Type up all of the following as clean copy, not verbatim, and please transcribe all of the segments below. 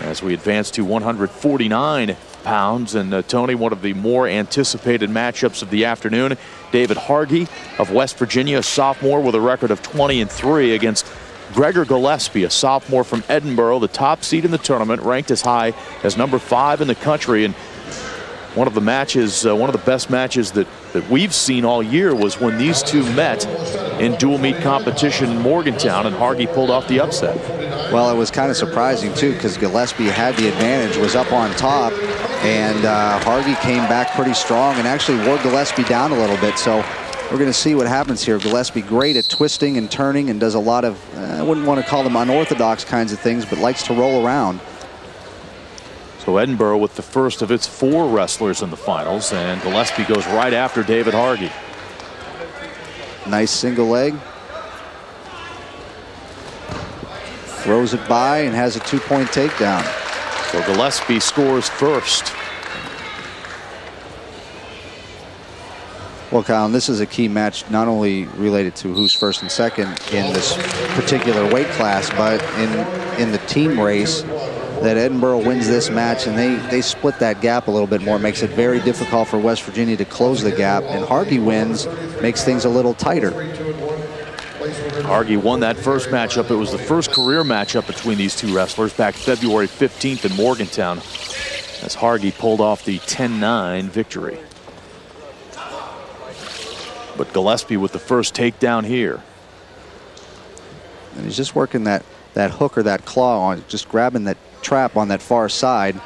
as we advance to 149 pounds. And Tony, one of the more anticipated matchups of the afternoon, David Jauregui of West Virginia, a sophomore with a record of 20-3, against Gregor Gillespie, a sophomore from Edinburgh, the top seed in the tournament, ranked as high as number 5 in the country. And one of the matches, one of the best matches that we've seen all year was when these two met in dual meet competition in Morgantown, and Jauregui pulled off the upset. Well, it was kind of surprising too, because Gillespie had the advantage, was up on top, and Jauregui came back pretty strong and actually wore Gillespie down a little bit. So we're going to see what happens here. Gillespie great at twisting and turning, and does a lot of, I wouldn't want to call them unorthodox kinds of things, but likes to roll around. So Edinburgh with the first of its 4 wrestlers in the finals, and Gillespie goes right after David Jauregui. Nice single leg. Throws it by and has a 2-point takedown. So Gillespie scores first. Well, Colin, this is a key match, not only related to who's first and second in this particular weight class, but in the team race, that Edinburgh wins this match and they split that gap a little bit more. Makes it very difficult for West Virginia to close the gap, and Jauregui wins, makes things a little tighter. Jauregui won that first matchup. It was the first career matchup between these two wrestlers back February 15th in Morgantown, as Jauregui pulled off the 10-9 victory. But Gillespie with the first takedown here. And he's just working that hook or that claw on, just grabbing that trap on that far side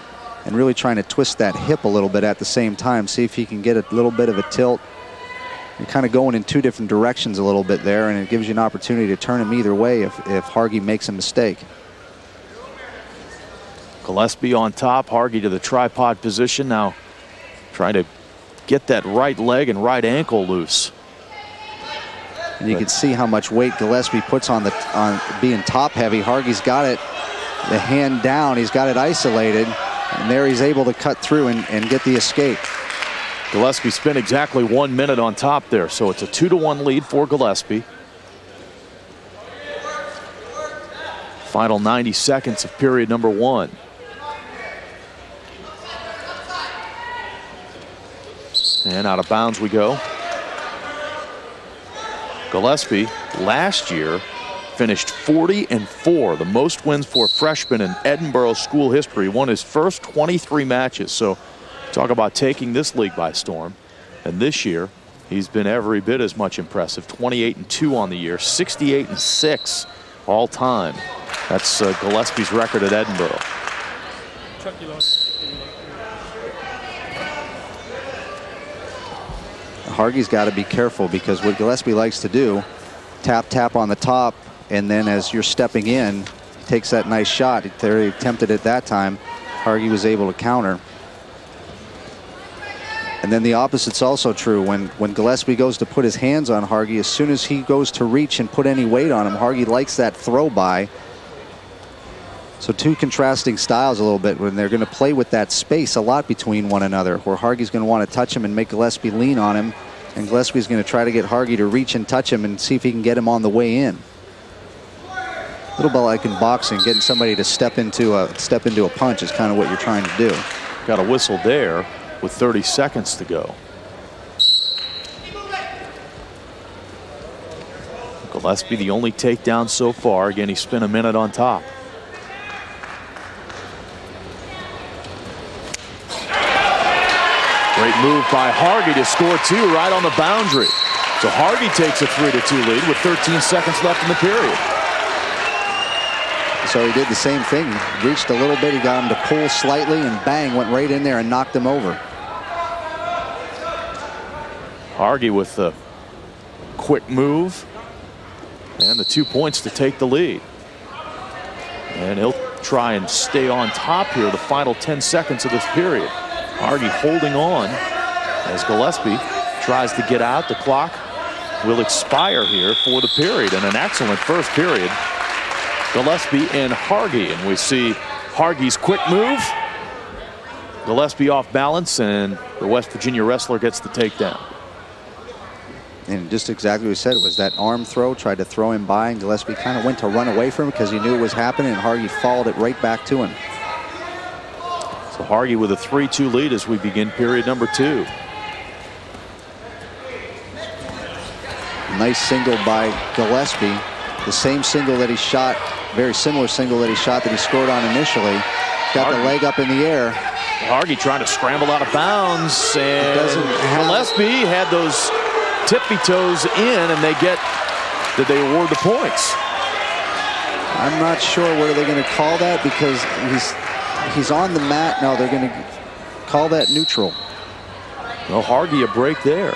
and really trying to twist that hip a little bit at the same time. See if he can get a little bit of a tilt. You're kind of going in 2 different directions a little bit there, and it gives you an opportunity to turn him either way if Jauregui makes a mistake. Gillespie on top, Jauregui to the tripod position, now trying to get that right leg and right ankle loose. And you can see how much weight Gillespie puts on being top heavy. Jauregui's got it, the hand down, he's got it isolated, and there he's able to cut through and get the escape. Gillespie spent exactly 1 minute on top there, so it's a 2-1 lead for Gillespie. Final 90 seconds of period number 1. And out of bounds we go. Gillespie last year finished 40-4, the most wins for a freshman in Edinburgh school history. Won his first 23 matches. So talk about taking this league by storm. And this year he's been every bit as much impressive. 28-2 on the year, 68-6 all time. That's Gillespie's record at Edinburgh. Jauregui's got to be careful, because what Gillespie likes to do, tap on the top, and then as you're stepping in, takes that nice shot. He attempted it that time. Jauregui was able to counter. And then the opposite's also true. When Gillespie goes to put his hands on Jauregui, as soon as he goes to reach and put any weight on him, Jauregui likes that throw by. So 2 contrasting styles a little bit, when they're going to play with that space a lot between one another, where Jauregui's going to want to touch him and make Gillespie lean on him, and Gillespie's going to try to get Jauregui to reach and touch him and see if he can get him on the way in. A little bit like in boxing, getting somebody to step into a punch is kind of what you're trying to do. Got a whistle there with 30 seconds to go. Gillespie the only takedown so far. Again, he spent a minute on top. Great move by Jauregui to score 2 right on the boundary. So Jauregui takes a 3-2 lead with 13 seconds left in the period. So he did the same thing. Reached a little bit, he got him to pull slightly, and bang, went right in there and knocked him over. Jauregui with the quick move and the 2 points to take the lead. And he'll try and stay on top here the final 10 seconds of this period. Jauregui holding on as Gillespie tries to get out. The clock will expire here for the period, and an excellent first period. Gillespie and Jauregui, and we see Jauregui's quick move. Gillespie off balance, and the West Virginia wrestler gets the takedown. And just exactly what we said, it was that arm throw, tried to throw him by, and Gillespie kind of went to run away from him because he knew it was happening, and Jauregui followed it right back to him. So Hargy with a 3-2 lead as we begin period number 2. Nice single by Gillespie. The same single that he shot, very similar single that he shot that he scored on initially. Got the leg up in the air. Hargy trying to scramble out of bounds, and Gillespie had those tippy toes in, and did they award the points? I'm not sure. What are they going to call that? Because he's on the mat. No, they're going to call that neutral. Well, Hargy a break there,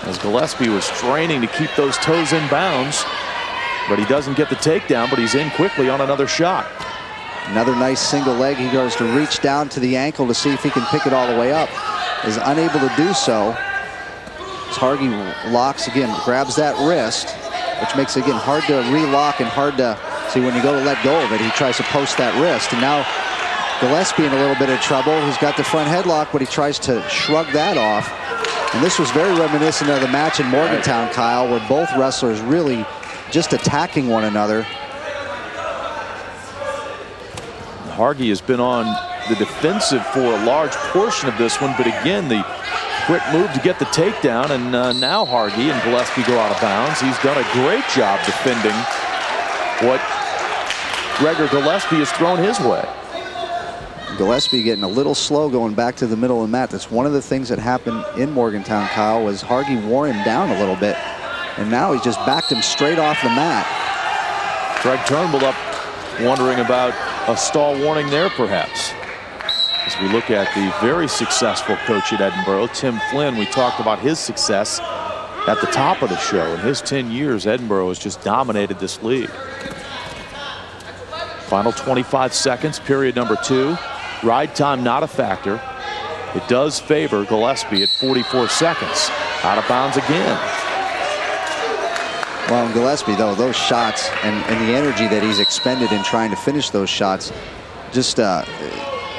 as Gillespie was straining to keep those toes in bounds, but he doesn't get the takedown, but he's in quickly on another shot. Another nice single leg. He goes to reach down to the ankle to see if he can pick it all the way up. Is unable to do so. As Hargy locks again, grabs that wrist, which makes it again hard to relock and hard to see when you go to let go of it. He tries to post that wrist, and now Gillespie in a little bit of trouble. He's got the front headlock, but he tries to shrug that off. And this was very reminiscent of the match in Morgantown, Kyle, where both wrestlers really just attacking one another. Hargy has been on the defensive for a large portion of this one, but again, the quick move to get the takedown, and now Hargy and Gillespie go out of bounds. He's done a great job defending what Gregor Gillespie has thrown his way. Gillespie getting a little slow going back to the middle of the mat. That's one of the things that happened in Morgantown, Kyle, was Hargy wore him down a little bit, and now he's just backed him straight off the mat. Greg Turnbull up, wondering about a stall warning there, perhaps. As we look at the very successful coach at Edinburgh, Tim Flynn, we talked about his success at the top of the show. In his 10 years, Edinburgh has just dominated this league. Final 25 seconds, period number 2. Ride time not a factor. It does favor Gillespie at 44 seconds. Out of bounds again. Well, Gillespie, though, those shots and the energy that he's expended in trying to finish those shots, just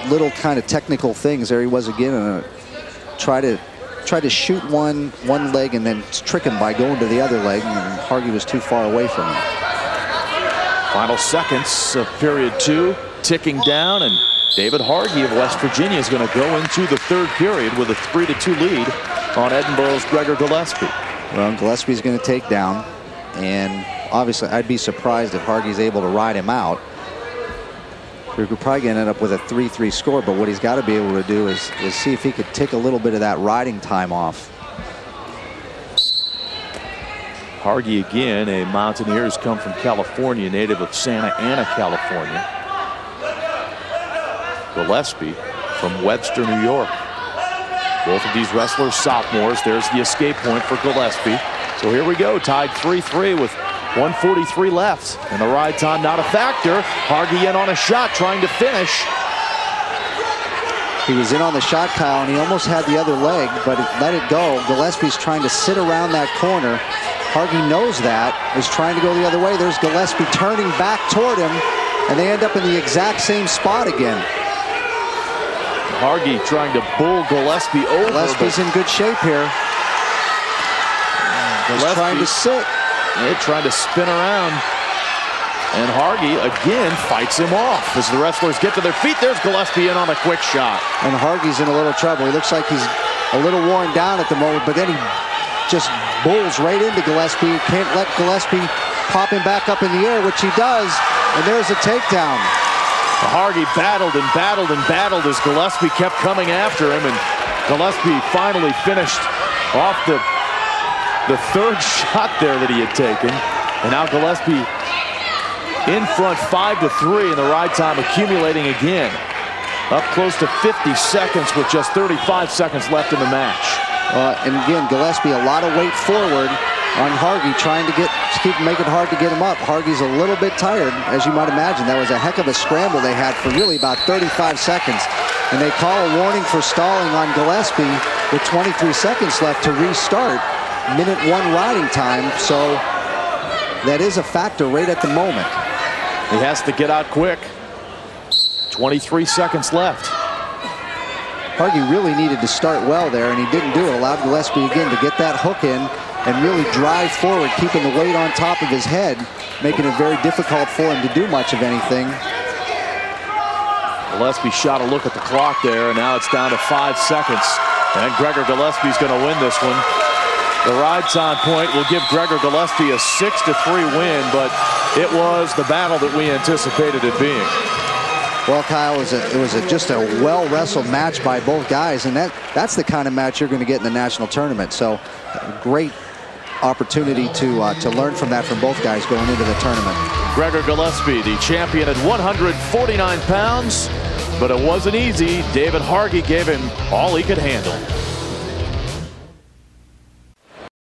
little kind of technical things. There he was again, try to shoot one leg and then trick him by going to the other leg, and Hargy was too far away from him. Final seconds of period 2 ticking down, and David Hargy of West Virginia is going to go into the third period with a 3-2 lead on Edinburgh's Gregor Gillespie. Well, Gillespie's going to take down, and obviously I'd be surprised if Hargy's able to ride him out. We're probably going to end up with a 3-3 score, but what he's got to be able to do is see if he could take a little bit of that riding time off. Hargy again, a mountaineer who's come from California, native of Santa Ana, California. Gillespie from Webster, New York. Both of these wrestlers sophomores. There's the escape point for Gillespie. So here we go, tied 3-3 with 1:43 left, and the ride time not a factor. Hargy in on a shot, trying to finish. He was in on the shot, Kyle, and he almost had the other leg, but let it go. Gillespie's trying to sit around that corner. Hargy knows that, is trying to go the other way. There's Gillespie turning back toward him, and they end up in the exact same spot again. Hargy trying to bull Gillespie over. Gillespie's in good shape here. He's trying to sit. They're trying to spin around. And Hargy again fights him off. As the wrestlers get to their feet, there's Gillespie in on a quick shot. And Hargy's in a little trouble. He looks like he's a little worn down at the moment, but then he just bulls right into Gillespie. Can't let Gillespie pop him back up in the air, which he does. And there's a takedown. Hargy battled and battled and battled as Gillespie kept coming after him, and Gillespie finally finished off the third shot there that he had taken. And now Gillespie in front 5-3, and the ride time accumulating again. Up close to 50 seconds with just 35 seconds left in the match. And again, Gillespie a lot of weight forward on Hargy, trying to keep making it hard to get him up. Hargy's a little bit tired, as you might imagine. That was a heck of a scramble they had for really about 35 seconds. And they call a warning for stalling on Gillespie with 23 seconds left to restart. Minute 1 riding time, so that is a factor right at the moment. He has to get out quick. 23 seconds left. Hargy really needed to start well there, and he didn't do it. Allowed Gillespie again to get that hook in and really drive forward, keeping the weight on top of his head, making it very difficult for him to do much of anything. Gillespie shot a look at the clock there, and now it's down to 5 seconds. And Gregor Gillespie's going to win this one. The ride time point will give Gregor Gillespie a 6-3 win, but it was the battle that we anticipated it being. Well, Kyle, it was just a well-wrestled match by both guys, and that's the kind of match you're going to get in the national tournament. So, great opportunity to learn from that from both guys going into the tournament. Gregor Gillespie, the champion at 149 pounds, but it wasn't easy. David Jauregui gave him all he could handle.